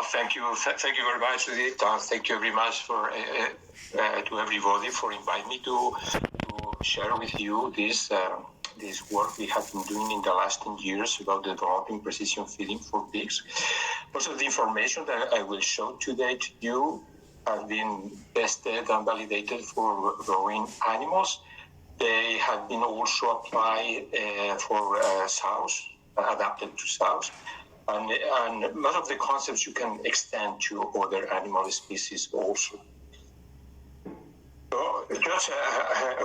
Thank you. Thank you very much, Rita. Thank you very much for to everybody for inviting me to share with you this work we have been doing in the last 10 years about developing precision feeding for pigs. Also, the information that I will show today to you have been tested and validated for growing animals. They have been also applied for sows, adapted to sows. And most of the concepts you can extend to other animal species also. So just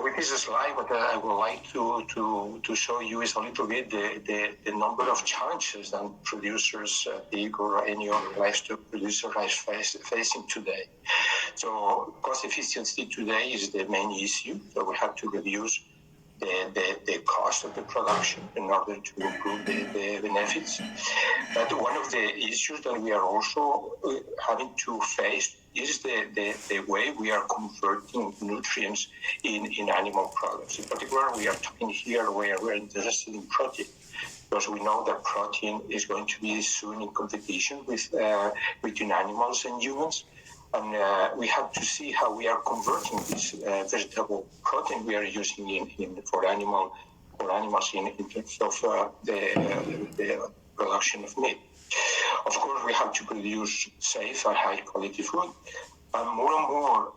with this slide, what I would like to show you is a little bit the number of challenges that producers, pig or any other livestock producer is facing today. So cost efficiency today is the main issue. So we have to reduce the cost of the production in order to improve the benefits. But one of the issues that we are also having to face is the way we are converting nutrients in animal products. In particular, we are talking here where we're interested in protein, because we know that protein is going to be soon in competition between animals and humans. And we have to see how we are converting this vegetable protein we are using for animals in terms of the production of meat. Of course, we have to produce safe and high quality food, and more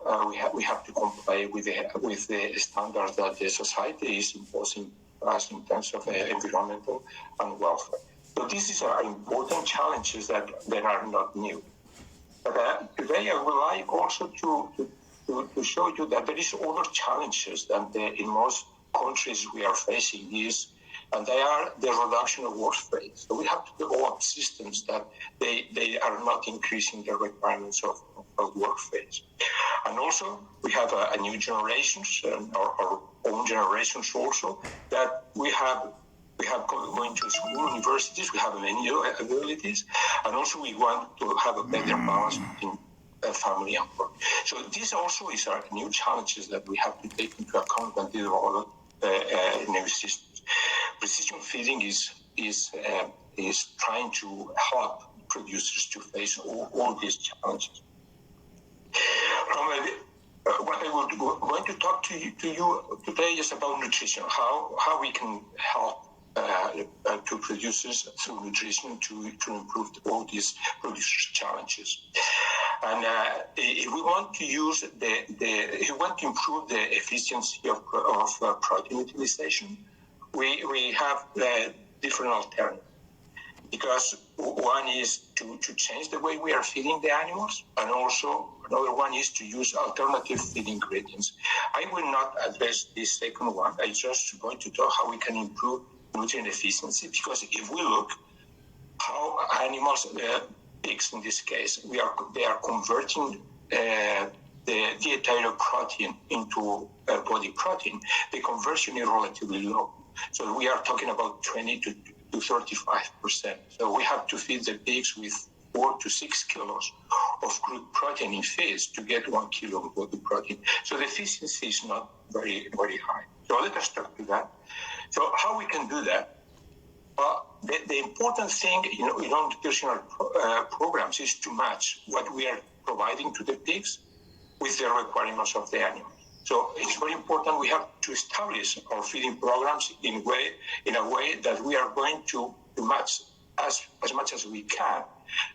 we have to comply with the standards that the society is imposing us in terms of environmental and welfare. So these are important challenges that are not new. But today I would like also to show you that there is other challenges that in most countries we are facing and they are the reduction of workforce. So we have to develop systems that they are not increasing the requirements of workforce. And also we have a new generations, our own generations also, that we have going to school, universities, we have many abilities, and also we want to have a better balance between family and work. So this also is our new challenges that we have to take into account and develop new systems. Precision feeding is trying to help producers to face all these challenges. What I will going to talk to you today is about nutrition, how we can help to producers through nutrition to improve all these producers' challenges. And if we want to use if we want to improve the efficiency of protein utilization, we have different alternatives. Because one is to change the way we are feeding the animals, and also another one is to use alternative feed ingredients. I will not address this second one. I'm just going to talk how we can improve nutrient efficiency, because if we look how animals, pigs in this case, they are converting the dietary protein into body protein. The conversion is relatively low. So we are talking about 20 to 35%. So we have to feed the pigs with 4 to 6 kilos of crude protein in feeds to get 1 kilo of body protein. So the efficiency is not very, very high. So let us talk to that. So how we can do that? The important thing in our nutritional programs is to match what we are providing to the pigs with the requirements of the animal. So it's very important we have to establish our feeding programs in a way that we are going to match as much as we can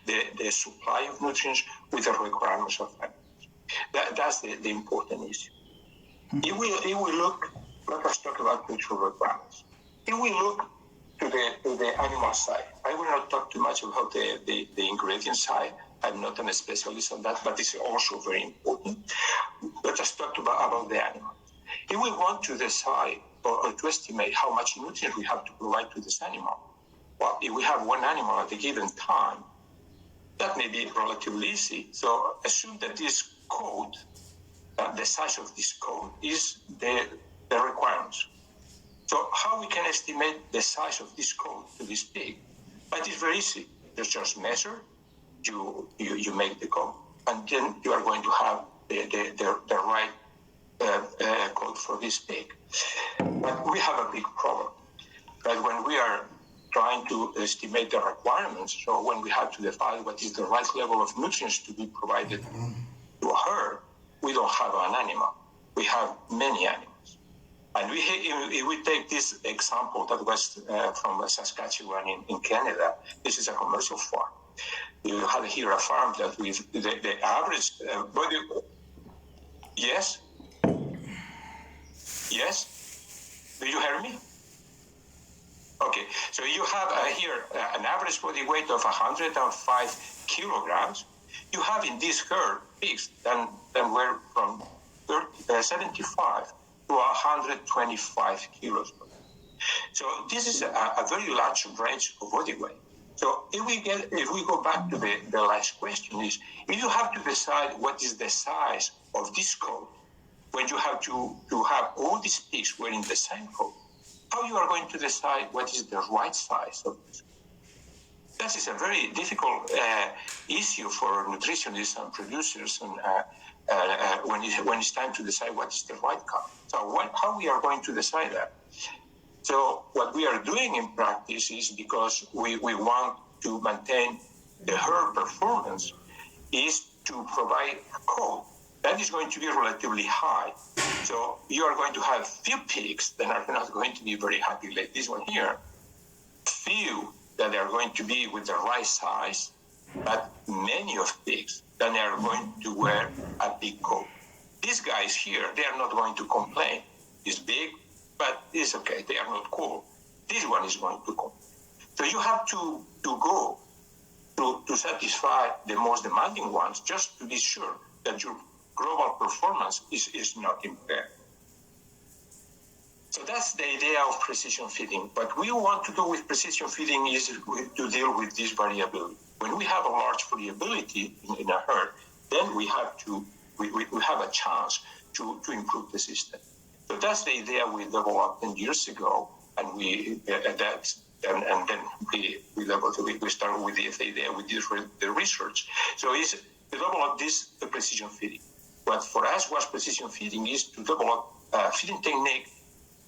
the supply of nutrients with the requirements of animals. That's the important issue. If we look, let us talk about nutrient requirements. If we look to the animal side, I will not talk too much about the ingredient side. I'm not a specialist on that, but it's also very important. Let us talk about the animal. If we want to decide or to estimate how much nutrients we have to provide to this animal, well, if we have one animal at a given time, that may be relatively easy. So assume that this code, the size of this code, is the requirements. So how we can estimate the size of this code to this pig? But it's very easy. You just measure, you make the code, and then you are going to have the right code for this pig. But we have a big problem. That when we are trying to estimate the requirements. So when we have to define what is the right level of nutrients to be provided to a herd, we don't have an animal. We have many animals. And if we take this example that was from Saskatchewan in Canada, this is a commercial farm. You have here a farm that with the average body. Yes? Yes? Do you hear me? Okay, so you have here an average body weight of 105 kilograms. You have in this herd pigs that were from 75 to 125 kilos. So this is a very large range of body weight. So if we go back to the last question is, if you have to decide what is the size of this coat, when you have to have all these pigs wearing the same coat, how you are going to decide what is the right size of this? That is a very difficult issue for nutritionists and producers, and when it's time to decide what is the right cow. So how we are going to decide that? So what we are doing in practice is, because we want to maintain the herd performance, is to provide a coat that is going to be relatively high. So you are going to have few pigs that are not going to be very happy, like this one here. Few that are going to be with the right size, but many of pigs that are going to wear a big coat. These guys here, they are not going to complain. It's big, but it's okay. They are not cool. This one is going to come. So you have to go to satisfy the most demanding ones, just to be sure that your global performance is not impaired. So that's the idea of precision feeding. What we want to do with precision feeding is to deal with this variability. When we have a large variability in a herd, then we have a chance to improve the system. So that's the idea we developed 10 years ago, and we started with this idea, we did the research. So it's to develop the precision feeding. What for us was precision feeding is to develop a feeding technique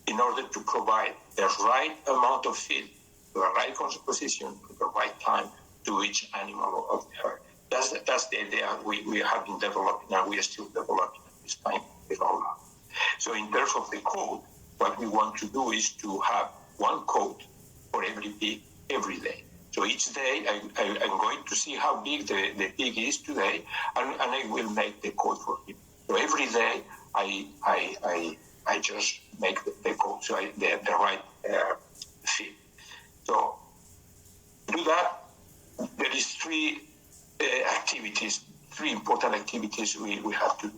in order to provide the right amount of feed, the right composition, at the right time to each animal of the herd. That's the idea we have been developing, and we are still developing at this time with all that. So in terms of the code, what we want to do is to have one code for every pig every day. So each day I'm going to see how big the pig is today, and I will make the code for him. So every day I just make the code, so the right feed. So to do that, there is three important activities we have to do.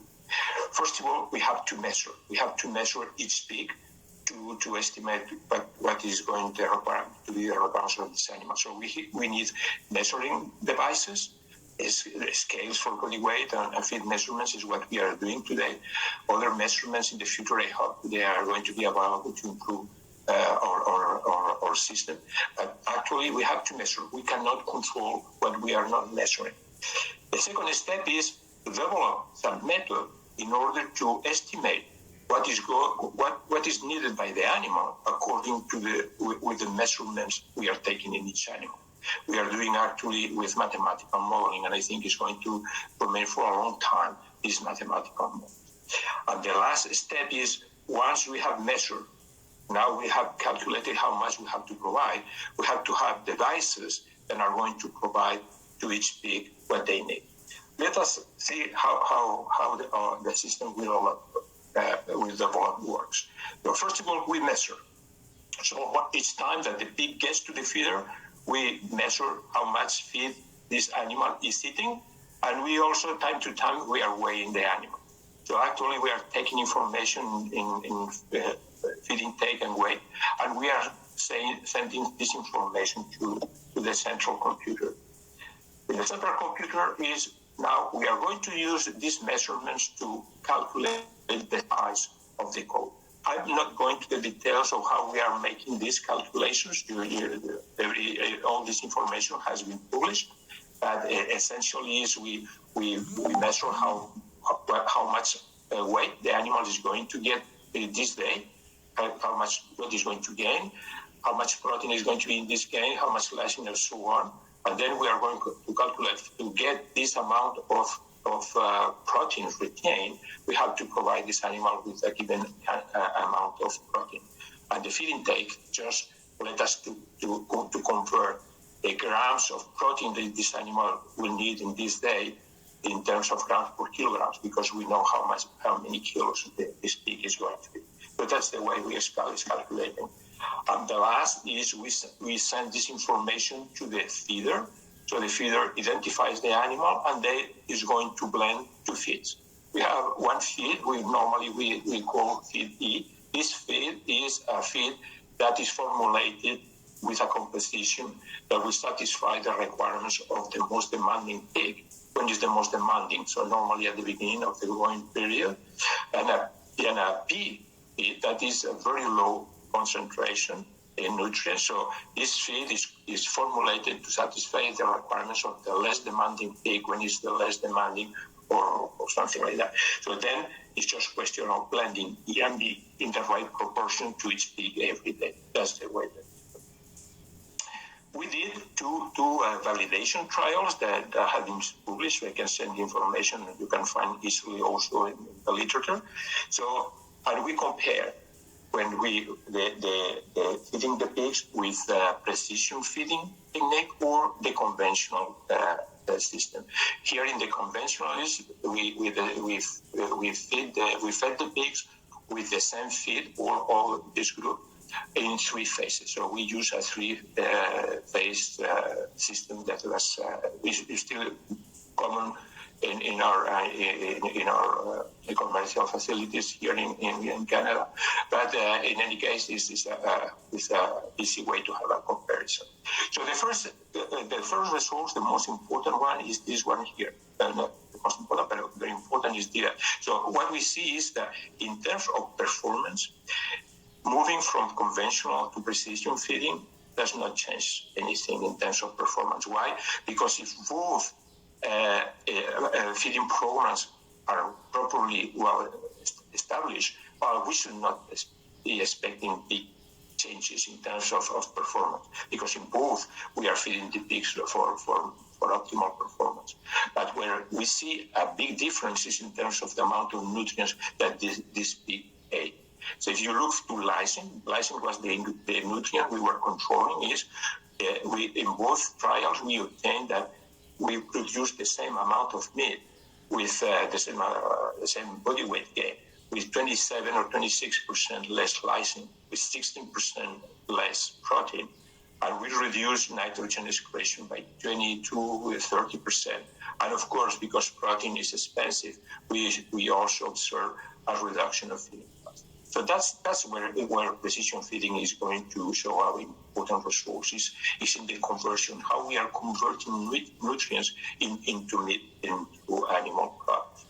First of all, we have to measure. We have to measure each pig to estimate what is going to be the requirements of this animal. So we need measuring devices, scales for body weight and feed measurements is what we are doing today. Other measurements in the future, I hope they are going to be available to improve our system. But actually, we have to measure. We cannot control what we are not measuring. The second step is to develop some method in order to estimate what is needed by the animal according to with the measurements we are taking in each animal. We are doing actually with mathematical modeling, and I think it's going to remain for a long time, this mathematical model. And the last step is, once we have measured, now we have calculated how much we have to provide, we have to have devices that are going to provide to each pig what they need. Let us see how the system will develop works. So first of all, we measure. So each time that the pig gets to the feeder, we measure how much feed this animal is eating, and we also, time to time, we are weighing the animal. So actually, we are taking information in feed intake and weight, and we are sending this information to the central computer. The central computer is now we are going to use these measurements to calculate the size of the code. I'm not going to the details of how we are making these calculations. All this information has been published, but essentially is we measure how much weight the animal is going to get this day, how much weight is going to gain, how much protein is going to be in this gain, how much lysine, and so on. And then we are going to calculate to get this amount of protein retained. We have to provide this animal with a given amount of protein. And the feed intake just let us to convert the grams of protein that this animal will need in this day in terms of grams per kilograms, because we know how many kilos this pig is going to be. So that's the way we is calculating. And the last is we send this information to the feeder. So the feeder identifies the animal, and they is going to blend two feeds. We have one feed we call feed E. This feed is a feed that is formulated with a composition that will satisfy the requirements of the most demanding pig. When it's the most demanding, so normally at the beginning of the growing period, and a P feed that is a very low concentration in nutrients. So this feed is formulated to satisfy the requirements of the less demanding pig when it's the less demanding or something like that. So then it's just a question of blending E and B in the right proportion to each pig every day. That's the way that we did two validation trials that have been published. We can send the information and you can find easily also in the literature. So, and we compare when we feeding the pigs with precision feeding technique or the conventional system. Here in the conventional, we fed the pigs with the same feed all this group in 3 phases. So we use a 3-phase system that was is still common in our commercial facilities here in Canada. But in any case, this is a easy way to have a comparison. So the first results, the most important one is this one here. Not the most important, but very important is there. So what we see is that in terms of performance, moving from conventional to precision feeding does not change anything in terms of performance. Why? Because if both feeding programs are properly well established, we should not be expecting big changes in terms of performance, because in both we are feeding the pigs for optimal performance. But where we see a big difference is in terms of the amount of nutrients that this pig ate. So if you look to lysine was the nutrient we were controlling. In both trials we obtained that we produced the same amount of meat with the same body weight gain, with 27 or 26% less lysine, with 16% less protein, and we reduced nitrogen excretion by 20 to 30%. And of course, because protein is expensive, we also observe a reduction of feeding costs. So that's where precision feeding is going to show our important resources, is in the conversion, how we are converting nutrients into meat, into animal products.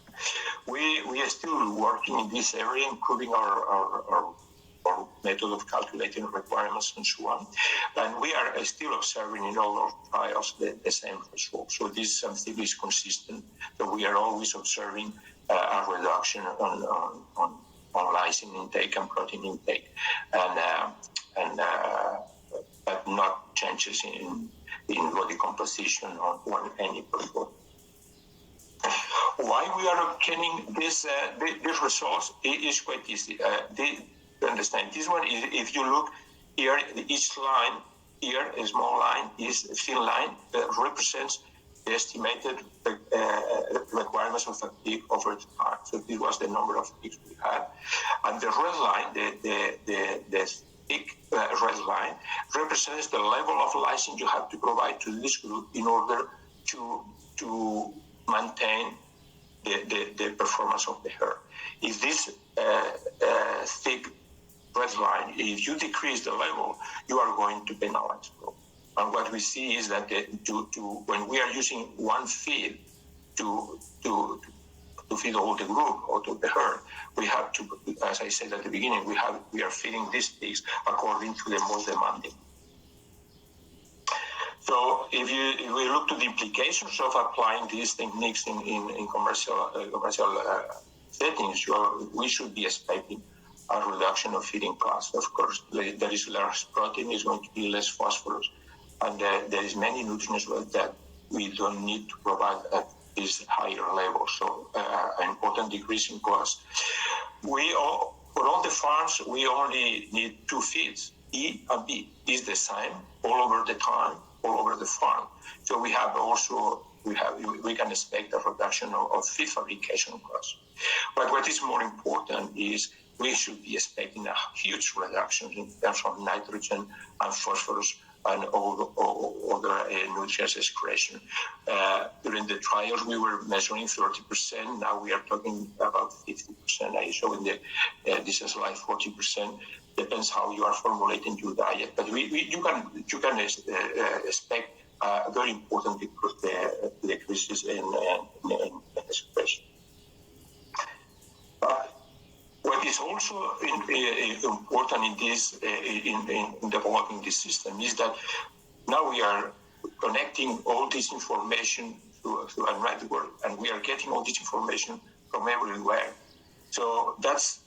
We are still working in this area, improving our method of calculating requirements and so on. And we are still observing in all our trials the same results. So this is something is consistent, that we are always observing a reduction on lysine intake and protein intake, but not changes in body composition on any performance. Why we are obtaining these results is quite easy to understand. This one is, if you look here, each line here, a small line, is a thin line that represents the estimated requirements of a pig over time. So this was the number of pigs we had. And the red line, the thick red line, represents the level of lysine you have to provide to this group in order to maintain the performance of the herd. If this thick red line, if you decrease the level, you are going to penalize growth. And what we see is that when we are using one feed to feed all the group or to the herd, we have to, as I said at the beginning, we are feeding these pigs according to the most demanding. So if we look to the implications of applying these techniques in commercial settings, we should be expecting and reduction of feeding costs. Of course, there is less protein, is going to be less phosphorus, and there is many nutrients that we don't need to provide at this higher level. So an important decrease in cost. For all the farms, we only need 2 feeds, E and B. Is the same all over the time, all over the farm. So we can expect a reduction of feed fabrication costs. But what is more important is we should be expecting a huge reduction in terms of nitrogen and phosphorus and all other nutrients excretion. During the trials, we were measuring 30%. Now we are talking about 50%. I show in this is like 40%. Depends how you are formulating your diet, but you can expect very important decreases in excretion. What is also important in this in developing this system is that now we are connecting all this information to a network, and we are getting all this information from everywhere. So that's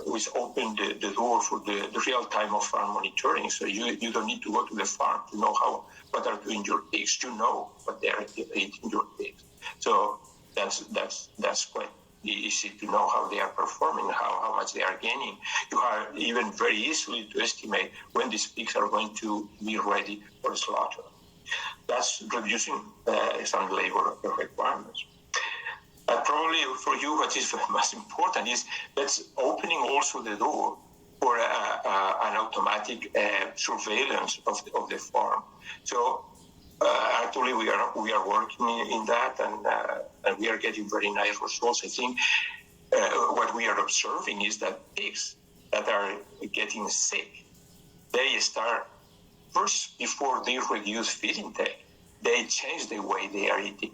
which opened the door for the real-time of farm monitoring. So you don't need to go to the farm to know what are doing your pigs. You know what they are eating your pigs. So that's quite easy to know how they are performing, how much they are gaining. You are even very easily to estimate when these pigs are going to be ready for slaughter. That's reducing some labor requirements. But probably for you, what is most important is that's opening also the door for an automatic surveillance of the farm. So actually, we are working in that, and we are getting very nice results. I think what we are observing is that pigs that are getting sick, they start first before they reduce feed intake. They change the way they are eating.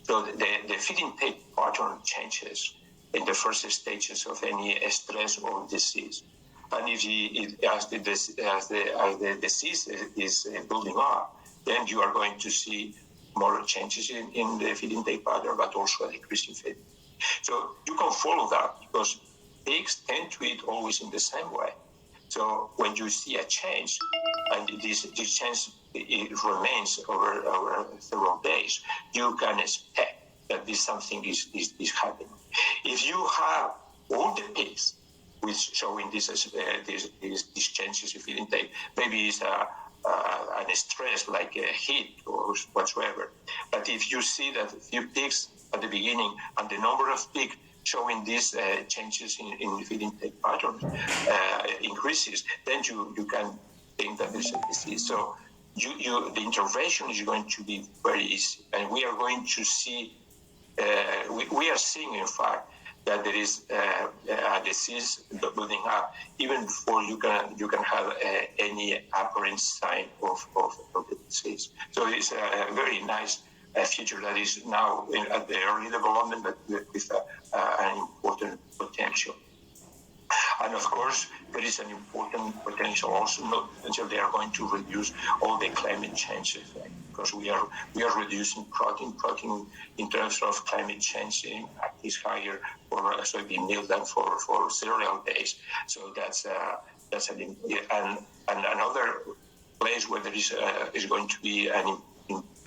So the feed intake pattern changes in the first stages of any stress or disease. And as the disease is building up, then you are going to see more changes in the feed intake pattern, but also a decrease in feed. So you can follow that because pigs tend to eat always in the same way. So when you see a change, and this change it remains over several days, you can expect that something is happening. If you have all the pigs which showing these changes in feed intake, maybe it's a stress like a heat or whatsoever. But if you see that few pigs at the beginning and the number of pigs showing these changes in feed intake patterns increases, then you can think that there's a disease. So the intervention is going to be very easy, and we are going to see. We are seeing, in fact, that there is a disease building up even before you can have any apparent sign of the disease. So it's a very nice feature that is now at the early development, but with an important potential. And of course, there is an important potential also, not until they are going to reduce all the climate change effect, because we are reducing protein in terms of climate change impact is higher for soybean meal than for cereal base. So that's and another place where there is going to be an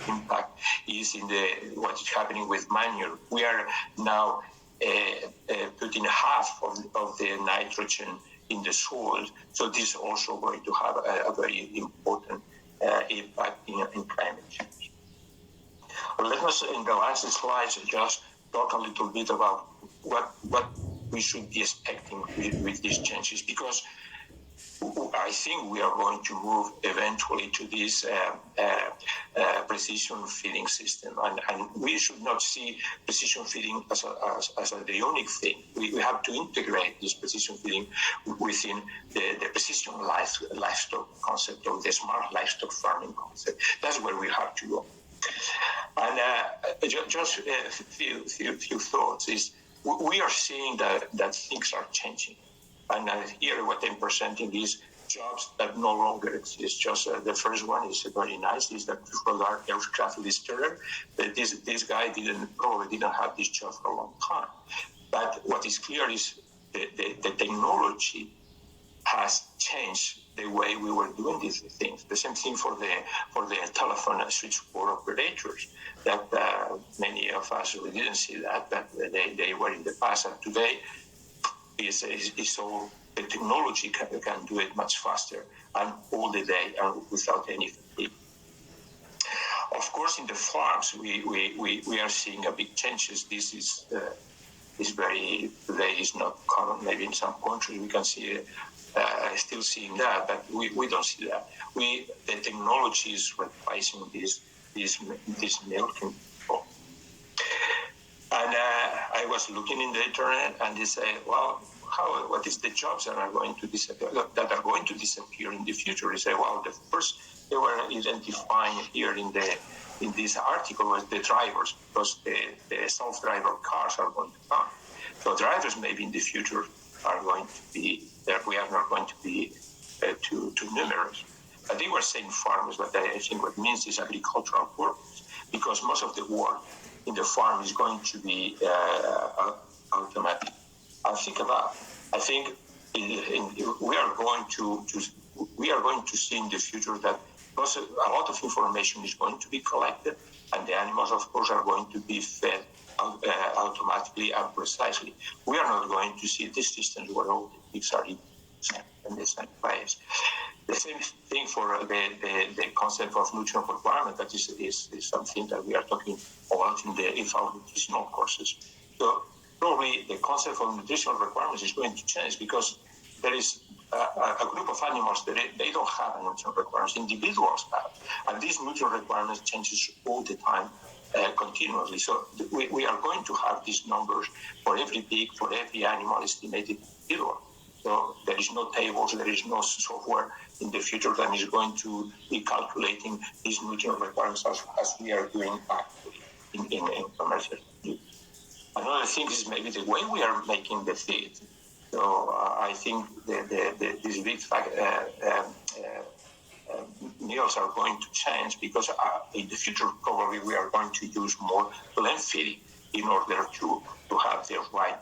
impact is in what is happening with manure. We are now putting half of the nitrogen in the soil, so this is also going to have a very important impact in climate change. Well, let us, in the last slides, just talk a little bit about what we should be expecting with these changes, because I think we are going to move eventually to this precision feeding system, and we should not see precision feeding as the only thing. We have to integrate this precision feeding within the precision livestock concept, or the smart livestock farming concept. That's where we have to go. And just a few thoughts is we are seeing that things are changing. And here what I'm presenting is jobs that no longer exist. Just the first one is very nice, is that radar aircraft listener. This guy probably didn't have this job for a long time. But what is clear is the technology has changed the way we were doing these things. The same thing for the telephone and switchboard operators. That many of us we didn't see that they were in the past, and today is so the technology can do it much faster and all the day and without any fatigue. Of course, in the farms, we are seeing a big changes. This is very today is not common. Maybe in some countries we can see still seeing that, but we don't see that. The technology is replacing this milking. And I was looking in the internet, and they say, well, what is the jobs that are going to disappear in the future? They say, well, the first they were identifying here in this article was the drivers, because the self-driver cars are going to come. So drivers maybe in the future are going to be there. We are not going to be too numerous. They were saying farmers, but I think what means is agricultural workers, because most of the work in the farm is going to be automatic. I think we are going to see in the future that a lot of information is going to be collected, and the animals, of course, are going to be fed automatically and precisely. We are not going to see this systems where all the pigs are in the same place. The same thing for the concept of nutrient requirement. That is something that we are talking about in our nutritional courses. So probably the concept of nutritional requirements is going to change, because there is a group of animals that they don't have a nutrient requirements. Individuals have, and these nutrient requirements changes all the time, continuously. So we are going to have these numbers for every pig, for every animal estimated individual. So there is no tables, there is no software in the future that is going to be calculating these nutrient requirements as we are doing actually in commercial. Another thing is maybe the way we are making the feed. So I think these big meals are going to change, because in the future probably we are going to use more blend feeding in order to have the right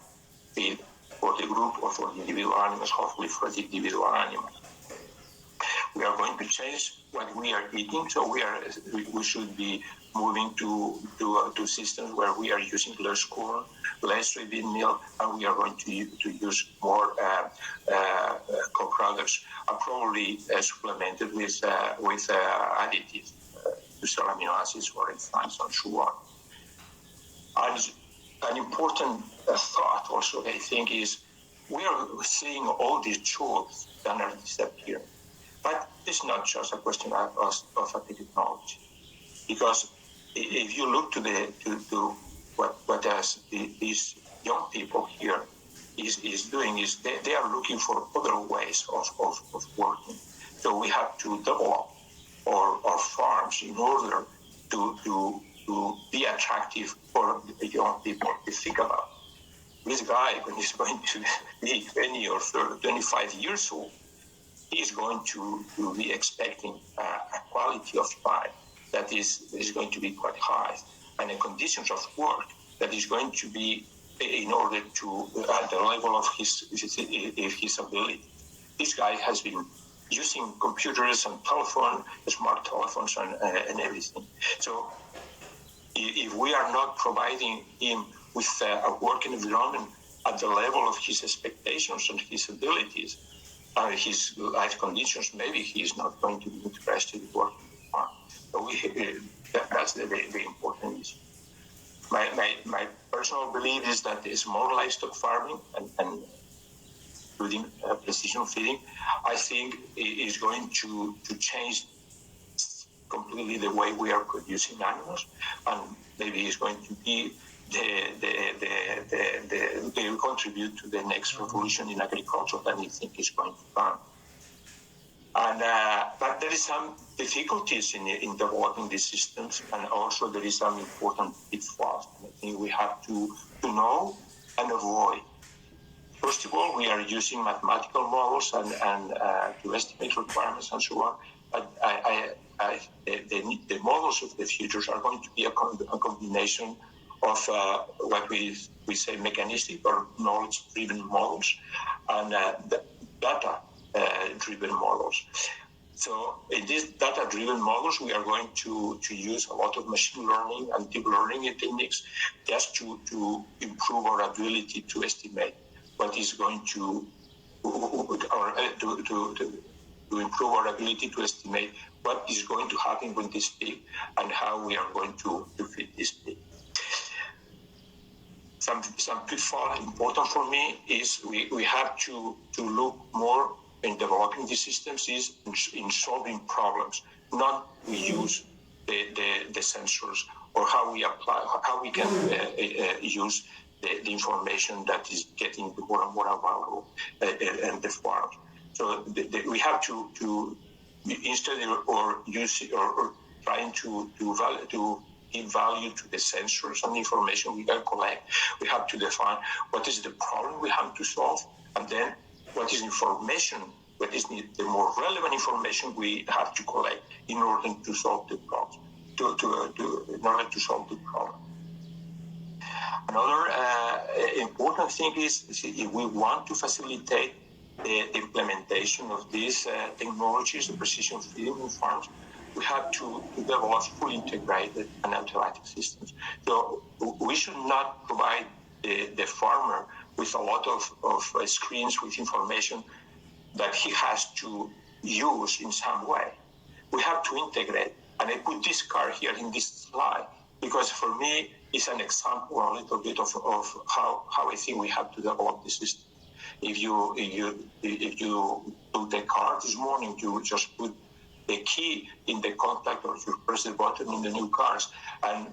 feed for the group or for the individual animals, hopefully for the individual animals. We are going to change what we are eating, so we should be moving to systems where we are using less corn, less soybean meal, and we are going to use more co-products, probably supplemented with additives to sell amino acids or enzymes and so on. And an important thought also, I think, is we are seeing all these tools that are disappearing. But it's not just a question of a technology, because if you look to what these young people here is doing, is they are looking for other ways of working. So we have to develop our farms in order to be attractive for the young people to think about. This guy, when he's going to be 20 or 30, 25 years old, he's going to be expecting a quality of life that is going to be quite high, and the conditions of work that is going to be in order to at the level of his ability. This guy has been using computers and smart telephones and everything. So if we are not providing him with a working environment at the level of his expectations and his abilities and his life conditions, maybe he is not going to be interested in working on. So that's the important issue. My personal belief is that small livestock farming and including precision feeding, I think is going to change completely the way we are producing animals, and maybe it's going to be they will contribute to the next revolution in agriculture that we think is going to come. And but there is some difficulties in developing these systems, and also there is some important pitfalls. I think we have to know and avoid. First of all, we are using mathematical models and to estimate requirements and so on. But the models of the futures are going to be a combination of what we say mechanistic or knowledge-driven models and data-driven models. So in these data-driven models, we are going to use a lot of machine learning and deep learning techniques just to improve our ability to estimate what is going to improve our ability to estimate what is going to happen with this peak and how we are going to fit this peak. Some pitfall important for me is we have to look more in developing these systems is in solving problems, not we use the sensors or how we can use the information that is getting more and more available in the farms. So we have to instead or use or trying to give value to the sensors and information we can collect. We have to define what is the problem we have to solve, and then what is information, what is the more relevant information we have to collect in order to solve the problem. In order to solve the problem. Another important thing is if we want to facilitate the implementation of these technologies, the precision feeding in farms, we have to develop fully integrated and automatic systems. So we should not provide the farmer with a lot of screens with information that he has to use in some way. We have to integrate, and I put this card here in this slide because for me it's an example a little bit of how I think we have to develop the system. If you put the card this morning, you just put the key in the contact or you press the button in the new cars, and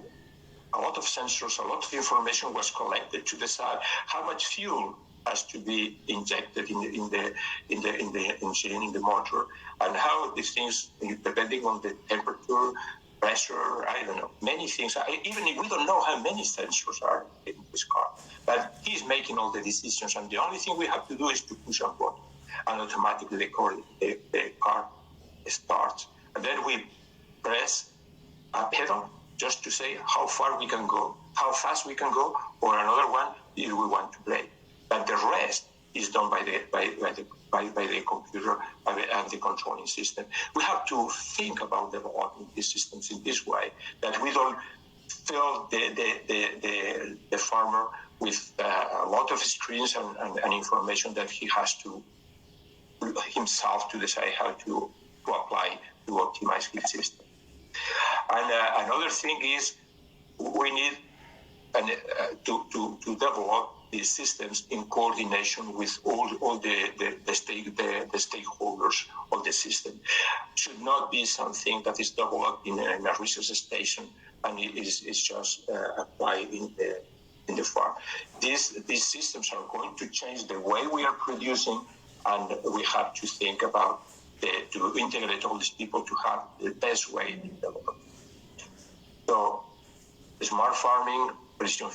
a lot of sensors, a lot of information was collected to decide how much fuel has to be injected in the engine, in the motor, and how these things, depending on the temperature, pressure, I don't know, many things. Even if we don't know how many sensors are in this car, but he's making all the decisions, and the only thing we have to do is to push a button, and automatically the car starts. And then we press a pedal just to say how far we can go, how fast we can go, or another one if we want to brake. But the rest is done by the computer and the controlling system. We have to think about developing these systems in this way, that we don't fill the farmer with a lot of screens and information that he has to himself to decide how to apply to optimize his system. And another thing is we need to develop these systems in coordination with all the stakeholders of the system. It should not be something that is developed in a research station and is just applied in the farm. These systems are going to change the way we are producing, and we have to think about to integrate all these people to have the best way to develop. So smart farming, precision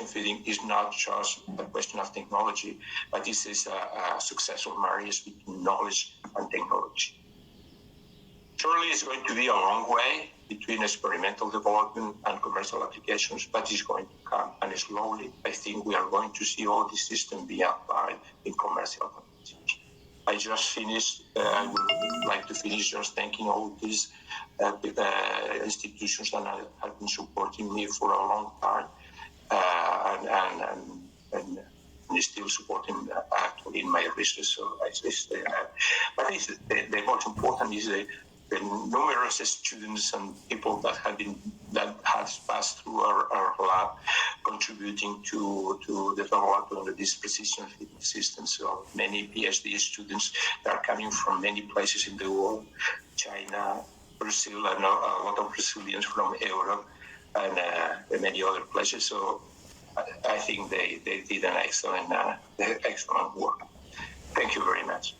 feeding is not just a question of technology, but this is a successful marriage between knowledge and technology. Surely it's going to be a long way between experimental development and commercial applications, but it's going to come, and slowly I think we are going to see all these systems be applied in commercial applications. I just finished, I would like to finish just thanking all these institutions that have been supporting me for a long time and still supporting actually in my research. So but the most important is the numerous students and people that have passed through our lab, contributing to the development of this precision feeding system. So many PhD students that are coming from many places in the world, China, Brazil, and a lot of Brazilians from Europe, and many other places. So I think they did an excellent work. Thank you very much.